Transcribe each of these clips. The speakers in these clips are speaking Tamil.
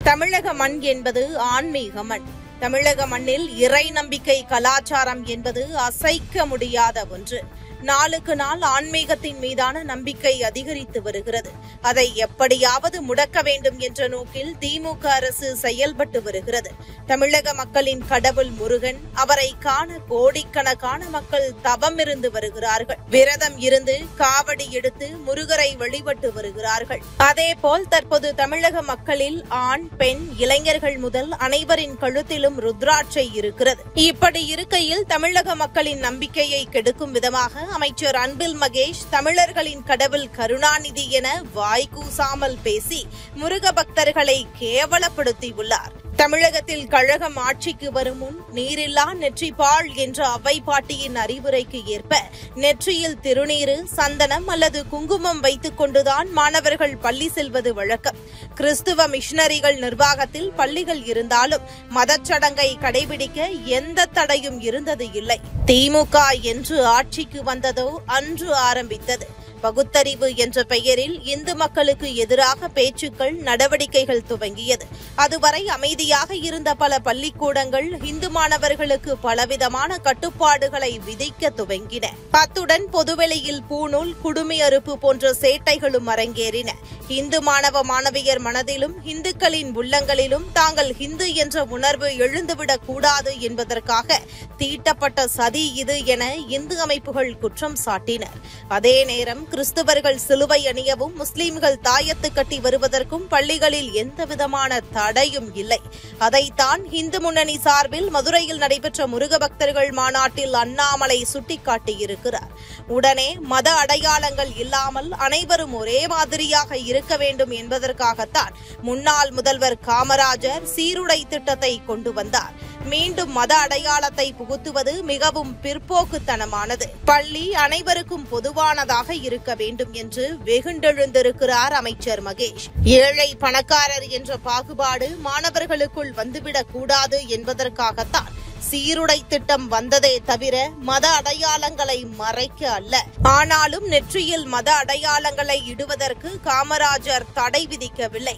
தமிழக மண் என்பது ஆன்மீக மண். தமிழக மண்ணில் இறை நம்பிக்கை கலாச்சாரம் என்பது அசைக்க முடியாத ஒன்று. நாளுக்கு நாள் ஆன்மீகத்தின் மீதான நம்பிக்கை அதிகரித்து வருகிறது. அதை எப்படியாவது முடக்க வேண்டும் என்ற நோக்கில் திமுக அரசு செயல்பட்டு வருகிறது. தமிழக மக்களின் கடவுள் முருகன், அவரை காண கோடிக்கணக்கான மக்கள் தவம் இருந்து வருகிறார்கள். விரதம் இருந்து காவடி எடுத்து முருகரை வழிபட்டு வருகிறார்கள். அதேபோல் தற்போது தமிழக மக்களில் ஆண், பெண், இளைஞர்கள் முதல் அனைவரின் கழுத்திலும் ருத்ராட்சை இருக்கிறது. இப்படி இருக்கையில் தமிழக மக்களின் நம்பிக்கையை கெடுக்கும் விதமாக அமைச்சர் அன்பில் மகேஷ் தமிழர்களின் கடவுள் கருணாநிதி என வாய்கூசாமல் பேசி முருக பக்தர்களை கேவலப்படுத்தியுள்ளார். தமிழகத்தில் கழகம் ஆட்சிக்கு வரும் முன் நீரில்லா நெற்றிப்பால் என்ற அவ்வை பாட்டியின் அறிவுரைக்கு ஏற்ப நெற்றியில் திருநீரு, சந்தனம் அல்லது குங்குமம் வைத்துக் கொண்டுதான் மாணவர்கள் பள்ளி செல்வது வழக்கம். கிறிஸ்துவ மிஷனரிகள் நிர்வாகத்தில் பள்ளிகள் இருந்தாலும் மதச்சடங்கை கடைபிடிக்க எந்த தடையும் இருந்தது இல்லை. திமுக என்று ஆட்சிக்கு வந்ததோ அன்று ஆரம்பித்தது. பகுத்தறிவு என்ற பெயரில் இந்து மக்களுக்கு எதிராக பேச்சுக்கள், நடவடிக்கைகள் துவங்கியது. அதுவரை அமைதியாக இருந்த பல பள்ளிக்கூடங்கள் இந்து மாணவர்களுக்கு பலவிதமான கட்டுப்பாடுகளை விதிக்க துவங்கின. அத்துடன் பொதுவெளியில் பூணூல், குடுமி அறுப்பு போன்ற சேட்டைகளும் அரங்கேறின. இந்து மாணவ மாணவியர் மனதிலும் இந்துக்களின் உள்ளங்களிலும் தாங்கள் இந்து என்ற உணர்வு எழுந்துவிடக் கூடாது என்பதற்காக தீட்டப்பட்ட சதி இது என இந்து அமைப்புகள் குற்றம் சாட்டினர். அதே நேரம் கிறிஸ்தவர்கள் சிலுவை அணியவும், முஸ்லிம்கள் தாயத்து கட்டி வருவதற்கும் பள்ளிகளில் எந்தவிதமான தடையும் இல்லை. அதைத்தான் இந்து முன்னணி சார்பில் மதுரையில் நடைபெற்ற முருக பக்தர்கள் மாநாட்டில் அண்ணாமலை சுட்டிக்காட்டியிருக்கிறார். உடனே மத அடையாளங்கள் இல்லாமல் அனைவரும் ஒரே மாதிரியாக இருக்க வேண்டும் என்பதற்காகத்தான் முன்னாள் முதல்வர் காமராஜர் சீருடை திட்டத்தை கொண்டு வந்தார். மீண்டும் மத அடையாளத்தை புகுத்துவது மிகவும் பிற்போக்குத்தனமானது. பள்ளி அனைவருக்கும் பொதுவானதாக இருக்க வேண்டும் என்று வெகுண்டெழுந்திருக்கிறார் அமைச்சர் மகேஷ். ஏழை பணக்காரர் என்ற பாகுபாடு மாணவர்களுக்குள் வந்துவிடக் கூடாது என்பதற்காகத்தான் சீருடை திட்டம் வந்ததே தவிர மத அடையாளங்களை மறைக்க அல்ல. ஆனாலும் நெற்றியில் மத அடையாளங்களை இடுவதற்கு காமராஜர் தடை விதிக்கவில்லை.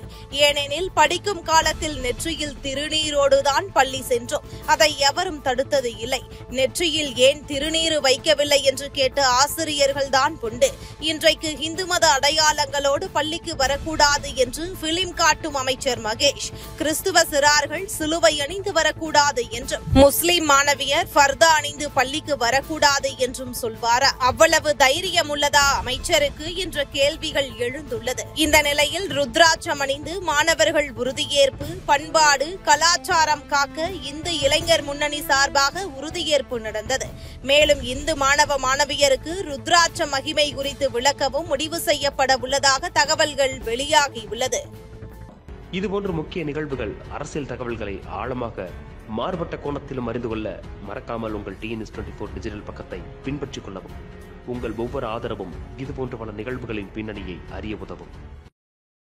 ஏனெனில் படிக்கும் காலத்தில் நெற்றியில் திருநீரோடுதான் பள்ளி சென்றோம். அதை எவரும் தடுத்தது இல்லை. நெற்றியில் ஏன் திருநீரு வைக்கவில்லை என்று கேட்ட ஆசிரியர்கள் தான் உண்டு. இன்றைக்கு இந்து மத அடையாளங்களோடு பள்ளிக்கு வரக்கூடாது என்று பிலிம் காட்டும் அமைச்சர் மகேஷ், கிறிஸ்துவ சிறார்கள் சிலுவை அணிந்து வரக்கூடாது என்றும், முஸ்லிம் மாணவியர் ஃபர்தா அணிந்து பள்ளிக்கு வரக்கூடாது என்றும் சொல்வாரா? அவ்வளவு தைரியம் உள்ளதா அமைச்சருக்கு என்ற கேள்விகள் எழுந்துள்ளது. இந்த நிலையில் ருத்ராட்சம் அணிந்து மாணவர்கள் உறுதியேற்பு, பண்பாடு, கலாச்சாரம் காக்க இந்து இளைஞர் முன்னணி சார்பாக உறுதியேற்பு நடந்தது. மேலும் இந்து மாணவ மாணவியருக்கு ருத்ராட்ச மகிமை குறித்து விளக்கவும் முடிவு செய்யப்பட உள்ளதாக தகவல்கள் வெளியாகியுள்ளது. இதுபோன்ற முக்கிய நிகழ்வுகள், அரசியல் தகவல்களை ஆழமாக மாறுபட்ட கோணத்திலும் அறிந்து கொள்ள மறக்காமல் உங்கள் TNS24 டிஜிட்டல் பக்கத்தை பின்பற்றிக் கொள்ளவும். உங்கள் ஒவ்வொரு ஆதரவும் இதுபோன்ற பல நிகழ்வுகளின் பின்னணியை அறிய உதவும்.